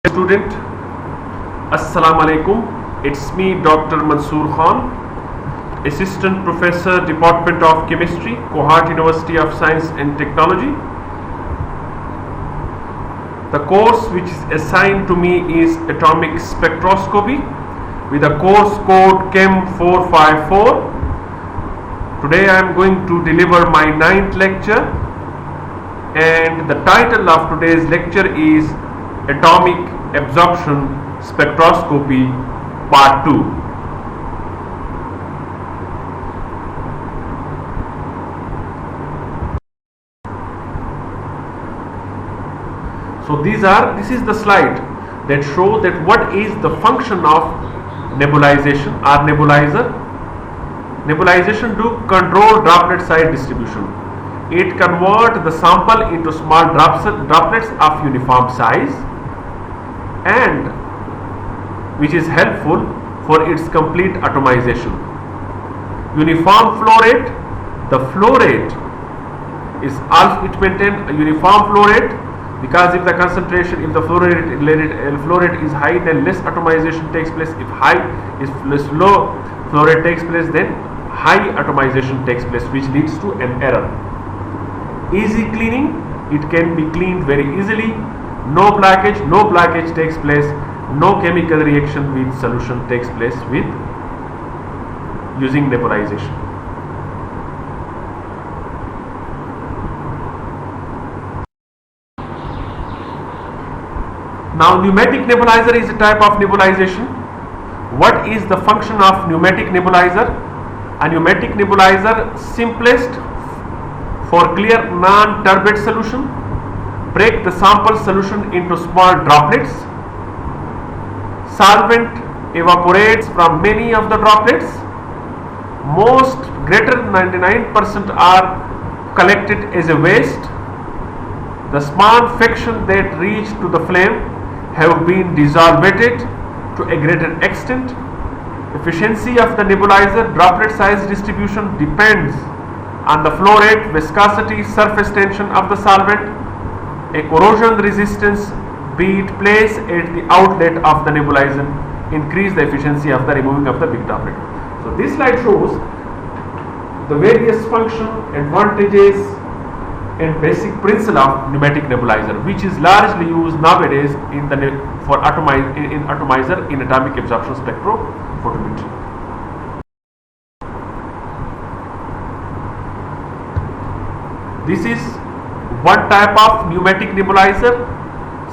Student, Assalamu alaikum. It's me, Dr. Mansoor Khan, Assistant Professor, Department of Chemistry, Kohat University of Science and Technology. The course which is assigned to me is Atomic Spectroscopy with a course code Chem 454. Today I am going to deliver my 9th lecture, and the title of today's lecture is Atomic Absorption Spectroscopy Part 2. So this is the slide that show that what is the function of nebulization or nebulizer. Nebulization do control droplet size distribution. It converts the sample into small droplets of uniform size, and which is helpful for its complete atomization. Uniform flow rate, the flow rate is also, it maintains a uniform flow rate, because if the concentration, if the flow rate is high, then less atomization takes place. If low flow rate takes place, then high atomization takes place, which leads to an error. Easy cleaning, it can be cleaned very easily. No blockage takes place. No chemical reaction with solution takes place with using nebulization. Now, pneumatic nebulizer is a type of nebulization. What is the function of pneumatic nebulizer? A pneumatic nebulizer, simplest for clear non-turbid solution. Break the sample solution into small droplets. Solvent evaporates from many of the droplets. Most, greater than 99%, are collected as a waste. The small fraction that reach to the flame have been dissolved to a greater extent. Efficiency of the nebulizer droplet size distribution depends on the flow rate, viscosity, surface tension of the solvent. A corrosion resistance bead placed at the outlet of the nebulizer increase the efficiency of the removing of the big droplet. So this slide shows the various function, advantages, and basic principle of pneumatic nebulizer, which is largely used nowadays in atomizer in atomic absorption spectrophotometry. This is one type of pneumatic nebulizer.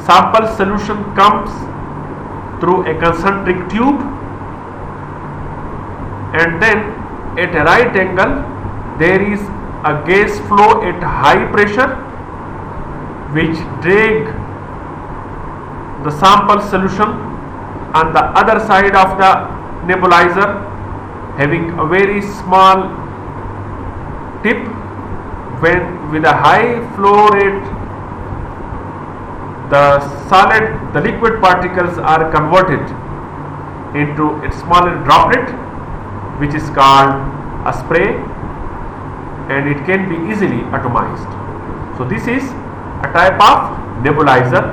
Sample solution comes through a concentric tube, and then at a right angle there is a gas flow at high pressure which drag the sample solution on the other side of the nebulizer, having a very small tip. When with a high flow rate, the liquid particles are converted into a smaller droplet, which is called a spray, and it can be easily atomized. So this is a type of nebulizer,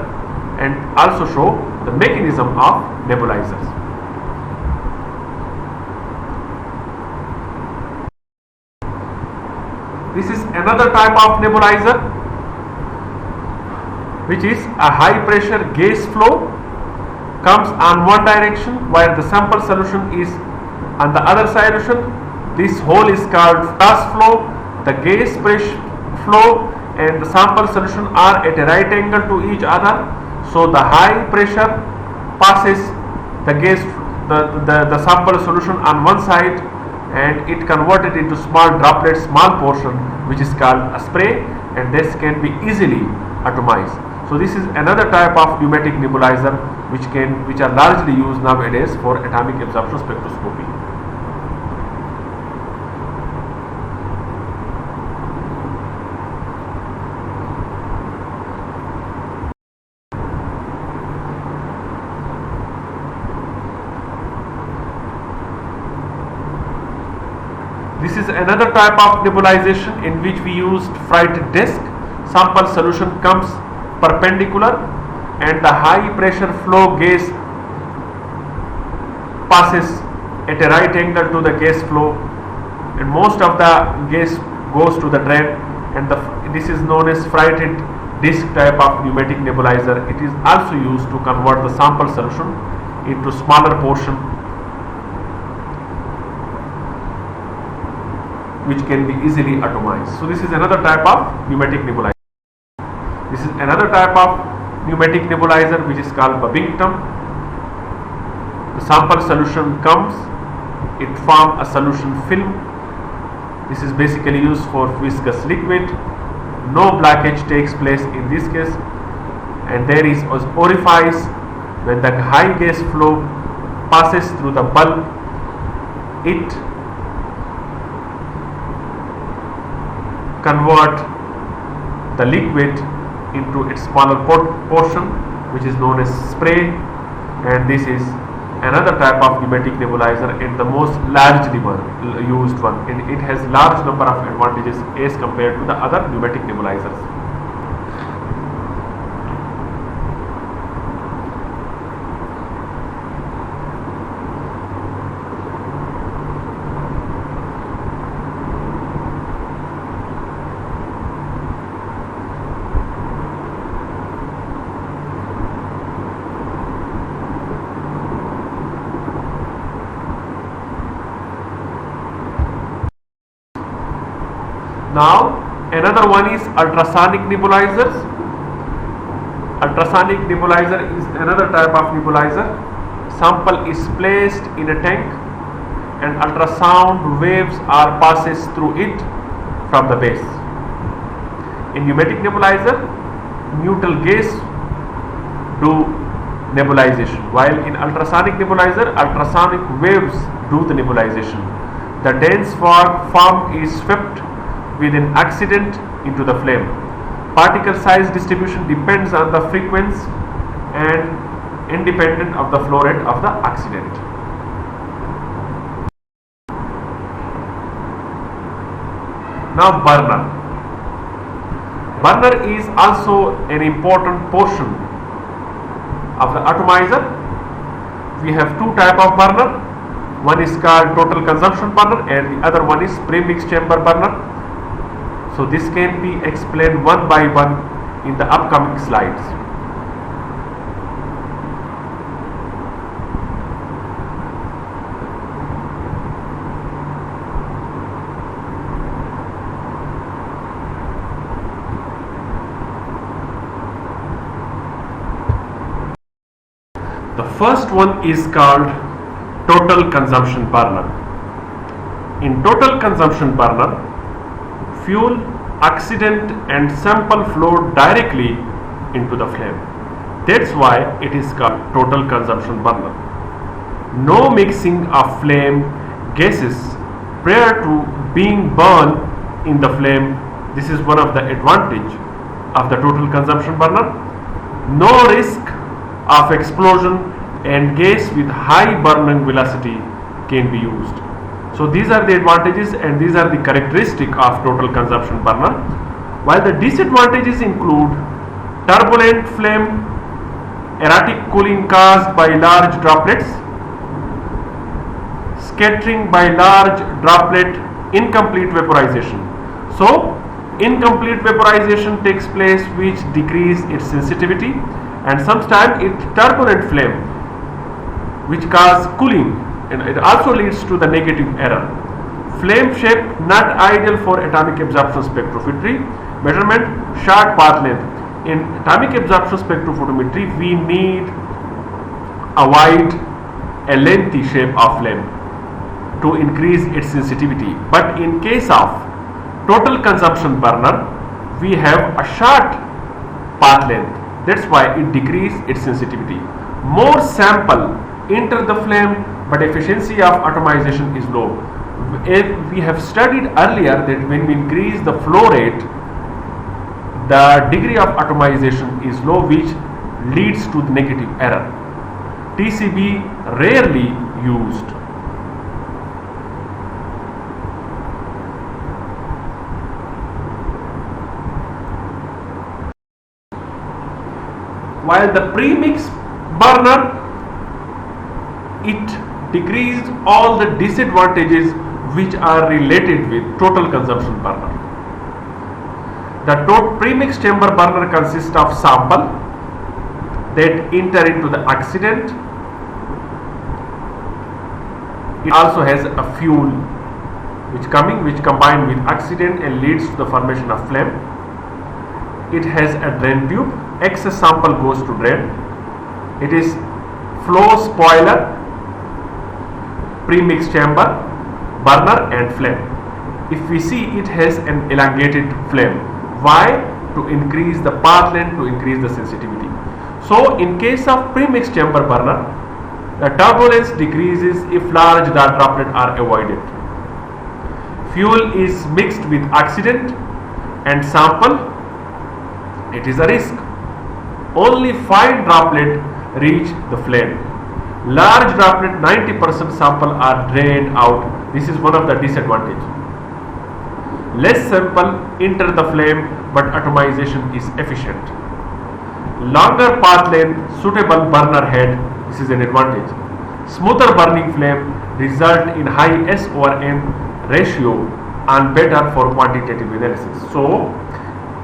and also show the mechanism of nebulizers. This is another type of nebulizer, which is a high pressure gas flow comes on one direction while the sample solution is on the other solution. This hole is called fast flow. The gas pressure flow and the sample solution are at a right angle to each other, so the high pressure passes the sample solution on one side, and it converted into small droplets, small portion, which is called a spray, and this can be easily atomized. So this is another type of pneumatic nebulizer which are largely used nowadays for atomic absorption spectroscopy. This is another type of nebulization in which we used Fried disk. Sample solution comes perpendicular and the high pressure flow gas passes at a right angle to the gas flow, and most of the gas goes to the drain, and this is known as freighted disc type of pneumatic nebulizer. It is also used to convert the sample solution into smaller portion which can be easily atomized. So this is another type of pneumatic nebulizer. This is another type of pneumatic nebulizer which is called Babington. The sample solution comes, it forms a solution film. This is basically used for viscous liquid. No blockage takes place in this case, and there is orifice. When the high gas flow passes through the bulb, it convert the liquid into its smaller portion, which is known as spray, and this is another type of pneumatic nebulizer and the most largely used one, and it has large number of advantages as compared to the other pneumatic nebulizers. Now another one is ultrasonic nebulizers. Ultrasonic nebulizer is another type of nebulizer. Sample is placed in a tank and ultrasound waves are passes through it from the base. In pneumatic nebulizer, neutral gas do nebulization, while in ultrasonic nebulizer, ultrasonic waves do the nebulization. The dense form is swept with an accident into the flame. Particle size distribution depends on the frequency and independent of the flow rate of the accident. Now burner. Burner is also an important portion of the atomizer. We have two types of burner. One is called total consumption burner and the other one is premix chamber burner. So this can be explained one by one in the upcoming slides. The first one is called total consumption burner. In total consumption burner, fuel, accident and sample flow directly into the flame. That's why it is called total consumption burner. No mixing of flame gases prior to being burned in the flame. This is one of the advantage of the total consumption burner. No risk of explosion and gas with high burning velocity can be used. So these are the advantages and these are the characteristics of total consumption burner. While the disadvantages include turbulent flame, erratic cooling caused by large droplets, scattering by large droplet, incomplete vaporization. So incomplete vaporization takes place which decrease its sensitivity, and sometimes it turbulent flame which cause cooling, and it also leads to the negative error. Flame shape not ideal for atomic absorption spectrophotometry measurement. Short path length. In atomic absorption spectrophotometry, we need avoid a lengthy shape of flame to increase its sensitivity. But in case of total consumption burner, we have a short path length. That's why it decreases its sensitivity. More sample enter the flame, but efficiency of atomization is low. We have studied earlier that when we increase the flow rate, the degree of atomization is low, which leads to the negative error. TCB rarely used. while the premix burner, it decreased all the disadvantages which are related with total consumption burner. The premix chamber burner consists of sample that enter into the accident. It also has a fuel which combined with accident and leads to the formation of flame. It has a drain tube. Excess sample goes to drain. It is flow spoiler, premix chamber, burner and flame. If we see, it has an elongated flame. Why? To increase the path length, to increase the sensitivity. So in case of premix chamber burner, the turbulence decreases if large dart droplets are avoided. Fuel is mixed with accident and sample. It is a risk. Only fine droplet reach the flame. Large droplet, 90% sample are drained out. This is one of the disadvantages. Less sample enter the flame, but atomization is efficient. Longer path length, suitable burner head. This is an advantage. Smoother burning flame result in high S/N ratio and better for quantitative analysis. So,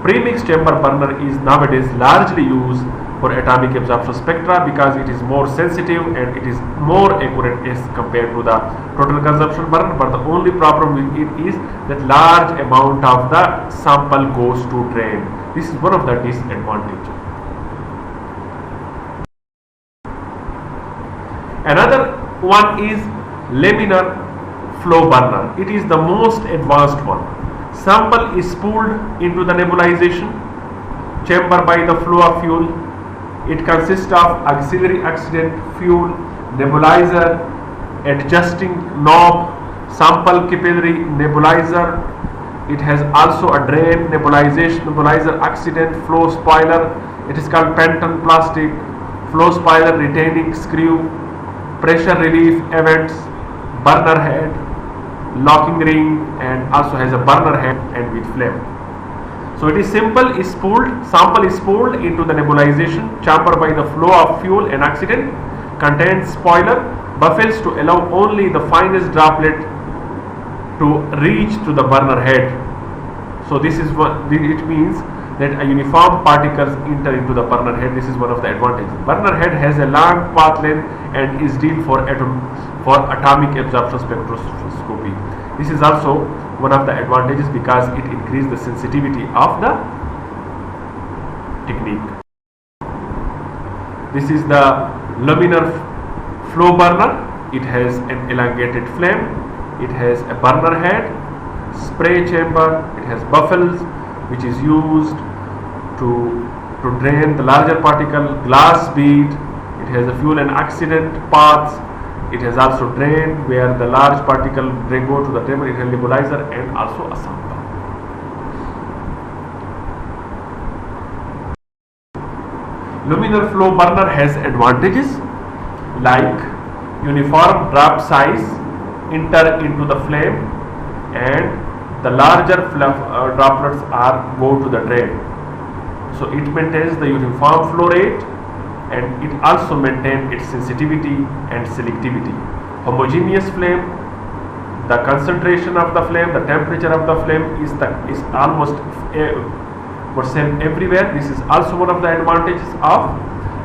premix chamber burner is nowadays largely used for atomic absorption spectra because it is more sensitive and it is more accurate as compared to the total consumption burner. But the only problem with it is that large amount of the sample goes to drain. This is one of the disadvantages. Another one is laminar flow burner. It is the most advanced one. Sample is spooled into the nebulization chamber by the flow of fuel. It consists of auxiliary accident, fuel, nebulizer, adjusting knob, sample capillary nebulizer. It has also a drain, nebulizer accident, flow spoiler. It is called Penton plastic, flow spoiler retaining screw, pressure relief events, burner head, locking ring, and also has a burner head and with flame. So it is simple, is spooled, sample is spooled into the nebulization chamber by the flow of fuel and accident, contains spoiler, buffels to allow only the finest droplet to reach to the burner head. So this is what it means, that a uniform particles enter into the burner head. This is one of the advantages. Burner head has a long path length and is dealt for atomic absorption spectroscopy. This is also one of the advantages because it increases the sensitivity of the technique. This is the laminar flow burner. It has an elongated flame. It has a burner head, spray chamber. It has buffels which is used to drain the larger particle, glass bead. It has a fuel and accident paths. It has also drain where the large particle go to the chamber. It has nebulizer and also a sample. Laminar flow burner has advantages like uniform drop size, enter into the flame, and the larger droplets go to the drain. So it maintains the uniform flow rate and it also maintains its sensitivity and selectivity. Homogeneous flame, the concentration of the flame, the temperature of the flame is almost same everywhere. This is also one of the advantages of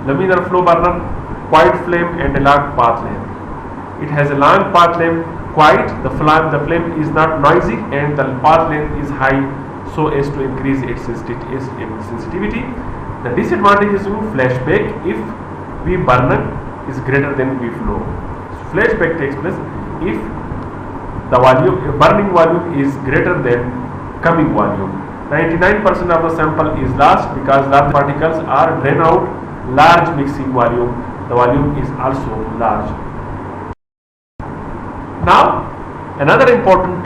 laminar flow burner. Quiet flame and a long path length. It has a long path length. Quiet, the flame is not noisy and the path length is high so as to increase its sensitivity. The disadvantage is flashback if V burner is greater than V flow. So flashback takes place if the burning volume is greater than coming volume. 99% of the sample is lost because large particles are drained out. Large mixing volume, the volume is also large. Now, another important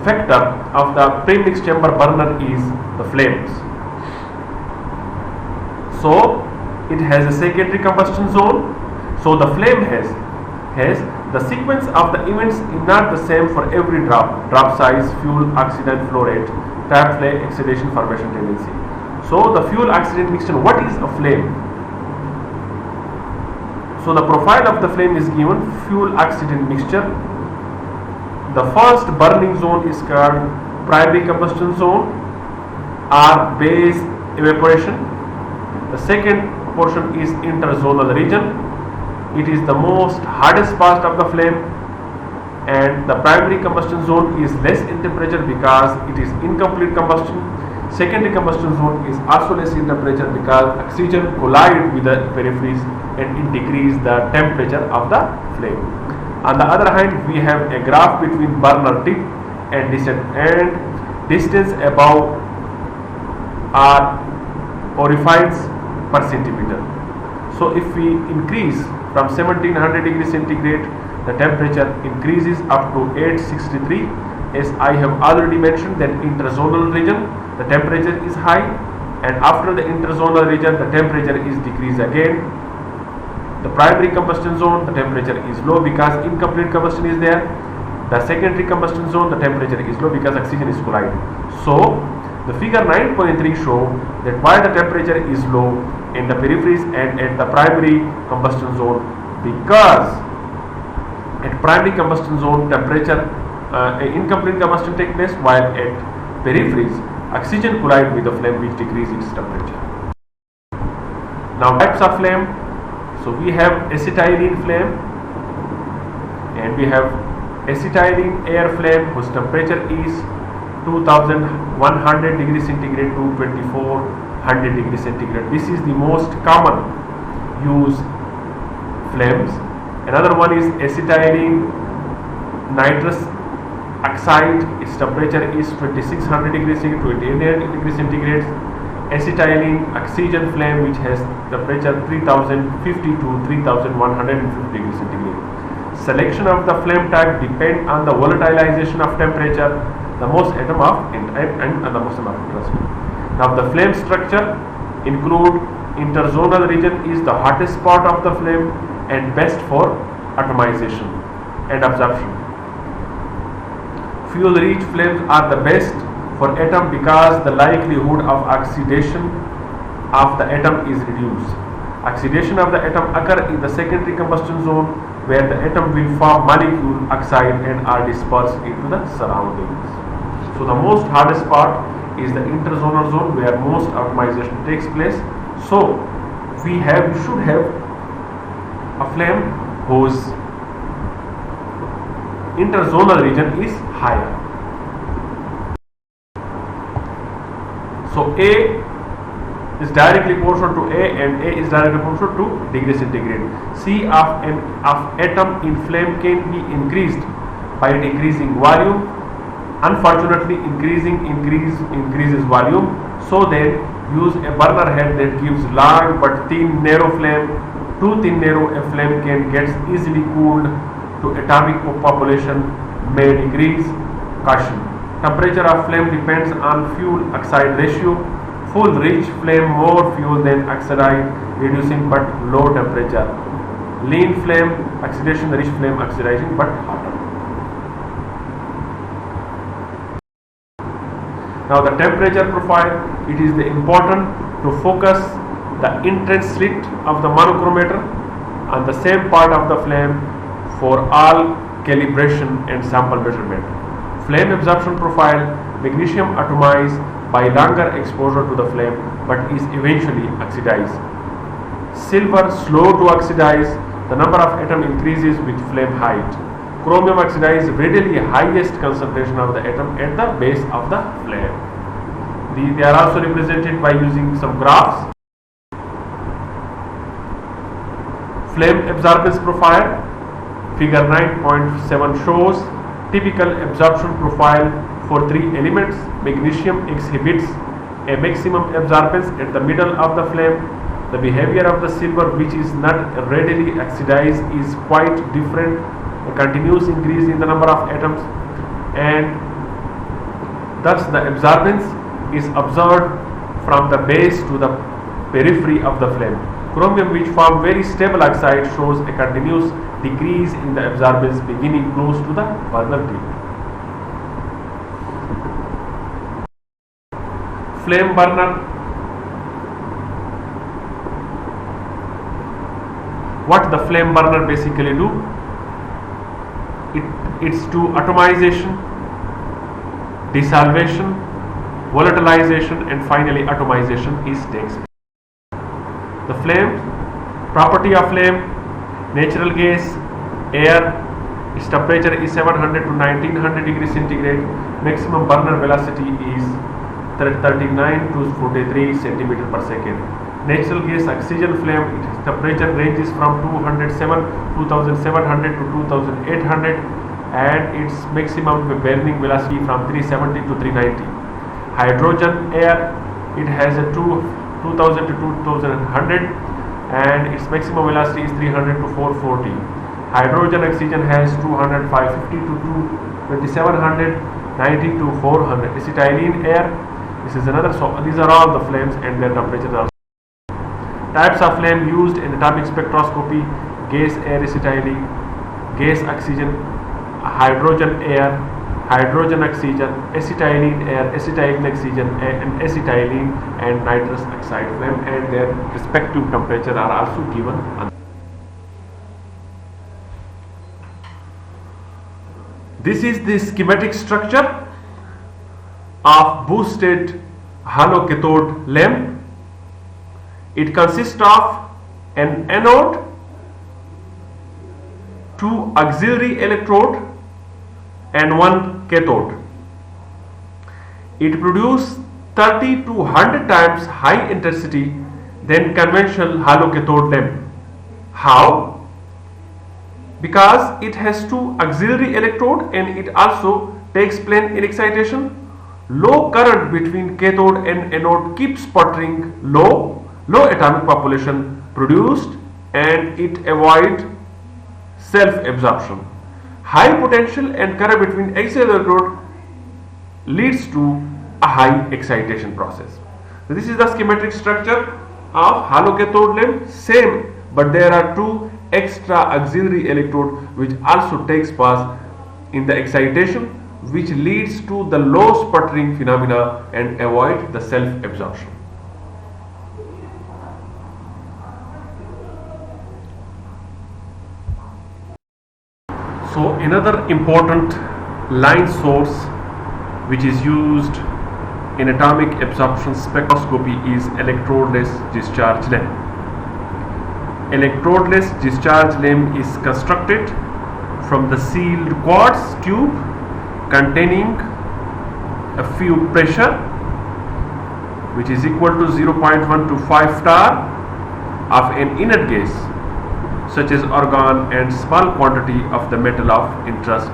factor of the premix chamber burner is the flames. So, it has a secondary combustion zone. So, the flame has the sequence of the events is not the same for every drop size, fuel, oxidant, flow rate, trap flame, excitation, formation tendency. So the fuel oxygen mixture, what is a flame? So the profile of the flame is given, fuel oxygen mixture. The first burning zone is called primary combustion zone or base evaporation. The second portion is interzonal region. It is the most hardest part of the flame, and the primary combustion zone is less in temperature because it is incomplete combustion. Secondary combustion zone is also less in temperature because oxygen collide with the peripheries and it decreases the temperature of the flame. On the other hand, we have a graph between burner tip and distance above are orifices per centimeter. So if we increase from 1700 degrees centigrade, the temperature increases up to 863. As I have already mentioned, that interzonal region, the temperature is high, and after the interzonal region, the temperature is decreased again. The primary combustion zone, the temperature is low because incomplete combustion is there. The secondary combustion zone, the temperature is low because oxygen is colliding. So the figure 9.3 show that why the temperature is low in the peripheries and at the primary combustion zone, because at primary combustion zone temperature incomplete combustion takes place, while at peripheries oxygen collide with the flame, which decreases its temperature. Now types of flame. So we have acetylene flame and we have acetylene air flame whose temperature is 2100 degrees centigrade to 2400 degrees centigrade. This is the most common used flames. Another one is acetylene nitrous oxide. Its temperature is 2600 degrees centigrade to 2800 degrees centigrade. Acetylene oxygen flame, which has temperature 3050 to 3150 degrees centigrade. Selection of the flame type depend on the volatilization of temperature, the most atom of and the most of interest. Now the flame structure include interzonal region is the hottest part of the flame and best for atomization and absorption. Fuel rich flames are the best for atom because the likelihood of oxidation of the atom is reduced. Oxidation of the atom occur in the secondary combustion zone where the atom will form molecule oxide and are dispersed into the surroundings. So the most hardest part is the interzonal zone where most atomization takes place. So we should have a flame whose interzonal region is higher. So A is directly proportional to A and A is directly proportional to degree centigrade. C of atom in flame can be increased by decreasing volume. Unfortunately, increases volume. So then use a burner head that gives long but thin narrow flame. Too thin narrow a flame can get easily cooled to atomic population may decrease. Caution. Temperature of flame depends on fuel oxide ratio. Full rich flame more fuel than oxide, reducing but low temperature. Lean flame oxidation, rich flame oxidizing but hotter. Now the temperature profile, it is important to focus the entrance slit of the monochromator on the same part of the flame for all calibration and sample measurement. Flame absorption profile, magnesium atomized by longer exposure to the flame but is eventually oxidized. Silver slow to oxidize, the number of atom increases with flame height. Chromium oxidized readily highest concentration of the atom at the base of the flame. They are also represented by using some graphs. Flame absorbance profile, figure 9.7 shows typical absorption profile for three elements. Magnesium exhibits a maximum absorbance at the middle of the flame. The behavior of the silver, which is not readily oxidized, is quite different. A continuous increase in the number of atoms, and thus the absorbance is observed from the base to the periphery of the flame. Chromium, which form very stable oxide, shows a continuous decrease in the absorbance beginning close to the burner tip. Flame burner What the flame burner basically do? It's to atomization, desalvation, volatilization, and finally atomization takes place. The flame, property of flame, natural gas, air, its temperature is 700 to 1900 degrees centigrade, maximum burner velocity is 39 to 43 centimeter per second. Natural gas oxygen flame, its temperature ranges from 2700 to 2800 and its maximum burning velocity from 370 to 390. Hydrogen air, it has a 2000 to 2100 and its maximum velocity is 300 to 440. Hydrogen oxygen has 200, 550 to 2700, 90 to 400. Acetylene air, this is another. So these are all the flames and their temperatures are. Types of flame used in atomic spectroscopy: gas air acetylene, gas oxygen, hydrogen air, hydrogen oxygen, acetylene air, acetylene oxygen, and acetylene and nitrous oxide flame, and their respective temperature are also given. This is the schematic structure of boosted halocathode lamp. It consists of an anode, two auxiliary electrode, and one cathode. It produces 30 to 100 times high intensity than conventional halocathode lamp. How? Because it has two auxiliary electrode and it also takes plane in excitation. Low current between cathode and anode keeps sputtering low atomic population produced and it avoids self-absorption. High potential and current between auxiliary electrode leads to a high excitation process. So this is the schematic structure of halocathode lamp, same, but there are two extra auxiliary electrode which also takes part in the excitation, which leads to the low sputtering phenomena and avoid the self-absorption. So another important line source which is used in atomic absorption spectroscopy is electrodeless discharge lamp. Electrodeless discharge lamp is constructed from the sealed quartz tube containing a few pressure which is equal to 0.1 to 5 bar of an inert gas such as argon and small quantity of the metal of interest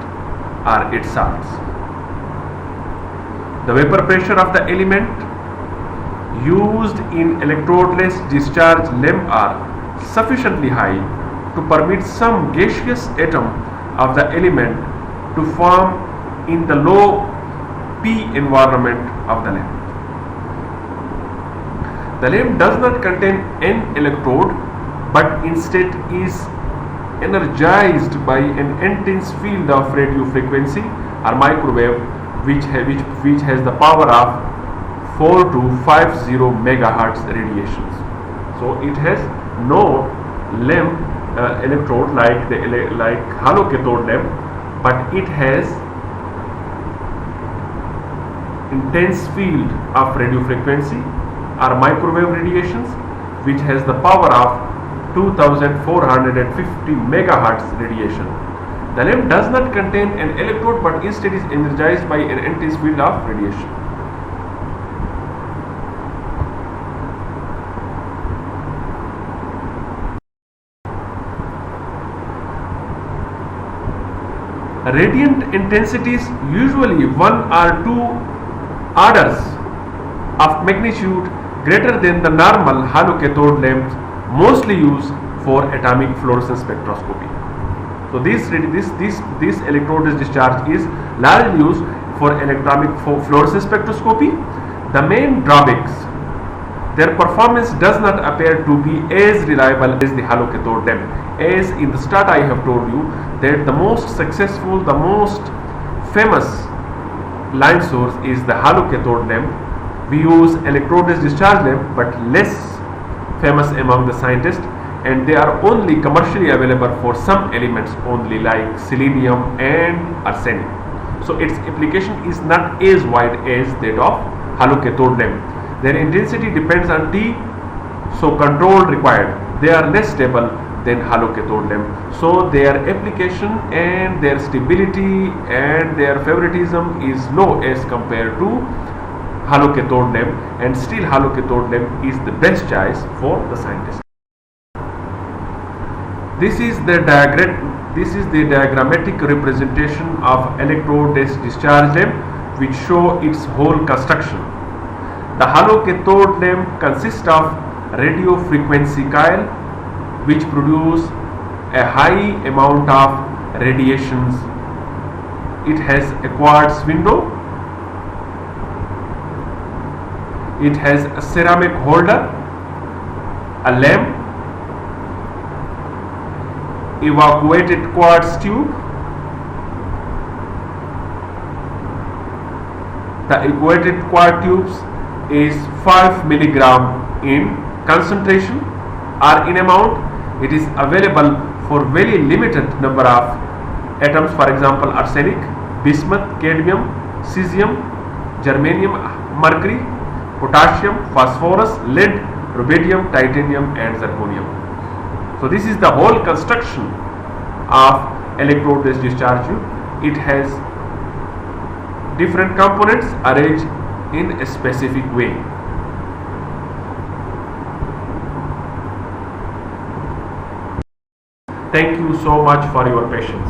or its salts. The vapor pressure of the element used in electrodeless discharge lamp are sufficiently high to permit some gaseous atom of the element to form in the low P environment of the lamp. The lamp does not contain an electrode but instead is energized by an intense field of radio frequency or microwave which has the power of 4 to 50 megahertz radiations. So it has no lamp electrode like halocathode lamp, but it has intense field of radio frequency or microwave radiations which has the power of 2450 megahertz radiation. The lamp does not contain an electrode but instead is energized by an intense field of radiation. Radiant intensities usually 1 or 2 orders of magnitude greater than the normal halocathode lamps mostly used for atomic fluorescence spectroscopy. So this electrodeless discharge is largely used for atomic fluorescence spectroscopy. The main drawbacks: their performance does not appear to be as reliable as the halocathode lamp. As in the start I have told you that the most successful, the most famous line source is the halocathode lamp. We use electrodeless discharge lamp, but less famous among the scientists and they are only commercially available for some elements only, like selenium and arsenic. So its application is not as wide as that of halocathode lamp. Their intensity depends on T, so control required. They are less stable than halocathode lamp, so their application and their stability and their favoritism is low as compared to halocathode lamp, and still halocathode lamp is the best choice for the scientist. This is the diagrammatic representation of electrode discharge lamp, which show its whole construction. The halocathode lamp consists of radio frequency coil, which produce a high amount of radiations. It has a quartz window. It has a ceramic holder, a lamp, evacuated quartz tube. The evacuated quartz tubes is 5 milligram in concentration or in amount. It is available for very limited number of atoms, for example arsenic, bismuth, cadmium, cesium, germanium, mercury, potassium, phosphorus, lead, rubidium, titanium and zirconium. So this is the whole construction of electrode discharge tube. It has different components arranged in a specific way. Thank you so much for your patience.